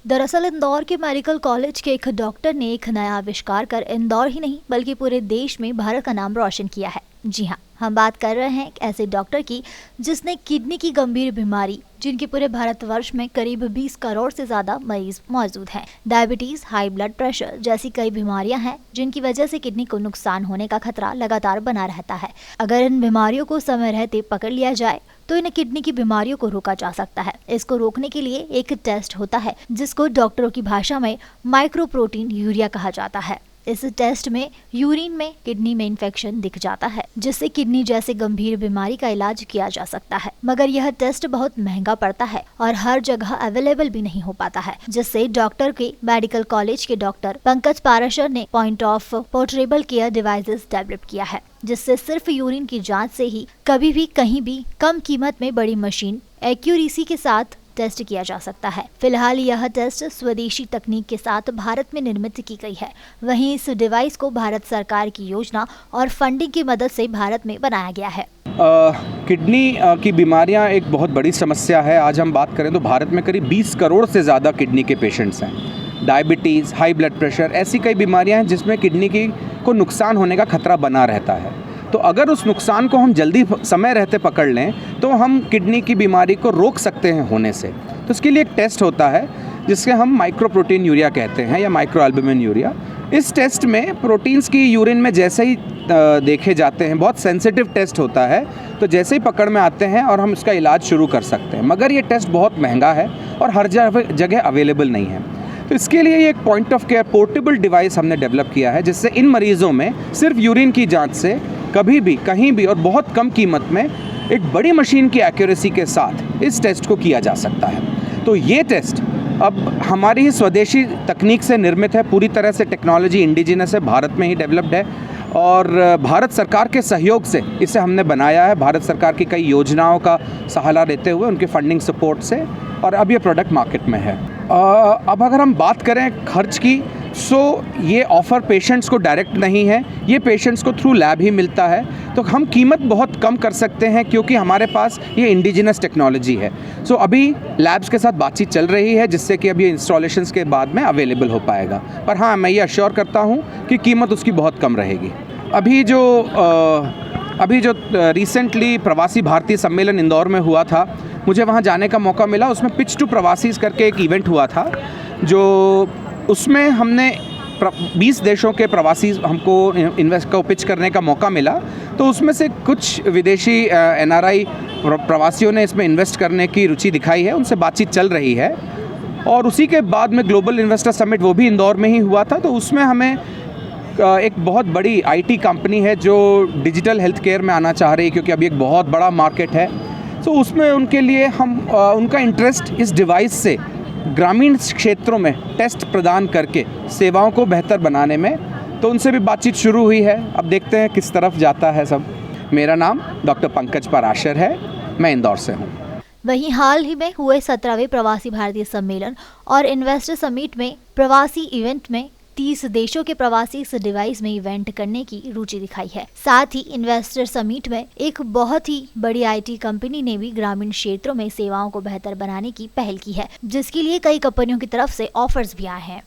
दरअसल इंदौर के medical college के एक डॉक्टर ने एक नया आविष्कार कर इंदौर ही नहीं बल्कि पूरे देश में भारत का नाम रोशन किया है। जी हाँ, हम बात कर रहे हैं एक ऐसे डॉक्टर की जिसने किडनी की गंभीर बीमारी, जिनके पूरे भारतवर्ष में करीब 20 करोड़ से ज्यादा मरीज मौजूद हैं। डायबिटीज, हाई ब्लड प्रेशर जैसी कई बीमारियां हैं जिनकी वजह से किडनी को नुकसान होने का खतरा लगातार बना रहता है। अगर इन बीमारियों को समय रहते पकड़ लिया जाए तो इन किडनी की बीमारियों को रोका जा सकता है। इसको रोकने के लिए एक टेस्ट होता है जिसको डॉक्टरों की भाषा में माइक्रोप्रोटीन यूरिया कहा जाता है। इस टेस्ट में यूरिन में किडनी में इन्फेक्शन दिख जाता है, जिससे किडनी जैसे गंभीर बीमारी का इलाज किया जा सकता है। मगर यह टेस्ट बहुत महंगा पड़ता है और हर जगह अवेलेबल भी नहीं हो पाता है, जिससे डॉक्टर के मेडिकल कॉलेज के डॉक्टर पंकज पाराशर ने point of portable care devices develop किया है, जिससे सिर्फ यूरिन की जांच से ही कभी भी कहीं भी कम कीमत में बड़ी मशीन एक्यूरेसी के साथ टेस्ट किया जा सकता है। फिलहाल यह टेस्ट स्वदेशी तकनीक के साथ भारत में निर्मित की गई है। वहीं इस डिवाइस को भारत सरकार की योजना और फंडिंग की मदद से भारत में बनाया गया है। किडनी की बीमारियां एक बहुत बड़ी समस्या है। आज हम बात करें तो भारत में करीब 20 करोड़ से ज़्यादा किडनी के पेशेंट्स हैं। डायबिटीज़, हाई ब्लड प्रेशर ऐसी कई बीमारियां हैं जिसमें किडनी को नुकसान होने का खतरा बना रहता है। तो अगर उस नुकसान को हम जल्दी समय रहते पकड़ लें तो हम किडनी की बीमारी को रोक सकते हैं होने से। तो इसके लिए एक टेस्ट होता है जिसके हम माइक्रोप्रोटीन यूरिया कहते हैं या माइक्रो एल्बुमिन यूरिया। इस टेस्ट में प्रोटीन्स की यूरिन में जैसे ही देखे जाते हैं, बहुत सेंसिटिव टेस्ट होता है, तो जैसे ही पकड़ में आते हैं और हम इसका इलाज शुरू कर सकते हैं। मगर ये टेस्ट बहुत महंगा है और हर जगह अवेलेबल नहीं है। तो इसके लिए एक point of care portable device हमने डेवलप किया है, जिससे इन मरीजों में सिर्फ यूरिन की जांच से कभी भी कहीं भी और बहुत कम कीमत में एक बड़ी मशीन की एक्यूरेसी के साथ इस टेस्ट को किया जा सकता है। तो ये टेस्ट अब हमारी ही स्वदेशी तकनीक से निर्मित है, पूरी तरह से टेक्नोलॉजी इंडिजिनस है, भारत में ही डेवलप्ड है और भारत सरकार के सहयोग से इसे हमने बनाया है। भारत सरकार की कई योजनाओं का सहारा लेते हुए, उनके फंडिंग सपोर्ट से, और अब ये प्रोडक्ट मार्केट में है। अब अगर हम बात करें खर्च की, सो ये ऑफ़र पेशेंट्स को डायरेक्ट नहीं है, ये पेशेंट्स को थ्रू लैब ही मिलता है। तो हम कीमत बहुत कम कर सकते हैं क्योंकि हमारे पास ये इंडिजिनस टेक्नोलॉजी है। सो अभी लैब्स के साथ बातचीत चल रही है जिससे कि अभी इंस्टॉलेशंस के बाद में अवेलेबल हो पाएगा। पर हाँ, मैं ये अश्योर करता हूँ कि कीमत उसकी बहुत कम रहेगी। अभी जो रिसेंटली प्रवासी भारतीय सम्मेलन इंदौर में हुआ था, मुझे वहाँ जाने का मौका मिला। उसमें पिच टू प्रवासीज करके एक इवेंट हुआ था, जो उसमें हमने 20 देशों के प्रवासी हमको इन्वेस्ट को पिच करने का मौका मिला। तो उसमें से कुछ विदेशी NRI प्रवासियों ने इसमें इन्वेस्ट करने की रुचि दिखाई है, उनसे बातचीत चल रही है। और उसी के बाद में ग्लोबल इन्वेस्टर समिट, वो भी इंदौर में ही हुआ था। तो उसमें हमें एक बहुत बड़ी IT कंपनी है जो डिजिटल हेल्थ केयर में आना चाह रही है, क्योंकि अभी एक बहुत बड़ा मार्केट है। तो उसमें उनके लिए हम उनका इंटरेस्ट इस डिवाइस से ग्रामीण क्षेत्रों में टेस्ट प्रदान करके सेवाओं को बेहतर बनाने में, तो उनसे भी बातचीत शुरू हुई है। अब देखते हैं किस तरफ जाता है सब। मेरा नाम डॉक्टर पंकज पाराशर है, मैं इंदौर से हूँ। वहीं हाल ही में हुए 17वें प्रवासी भारतीय सम्मेलन और इन्वेस्टर समिट में प्रवासी इवेंट में 30 देशों के प्रवासी इस डिवाइस में इवेंट करने की रुचि दिखाई है। साथ ही इन्वेस्टर समिट में एक बहुत ही बड़ी IT कंपनी ने भी ग्रामीण क्षेत्रों में सेवाओं को बेहतर बनाने की पहल की है, जिसके लिए कई कंपनियों की तरफ से ऑफर्स भी आए हैं।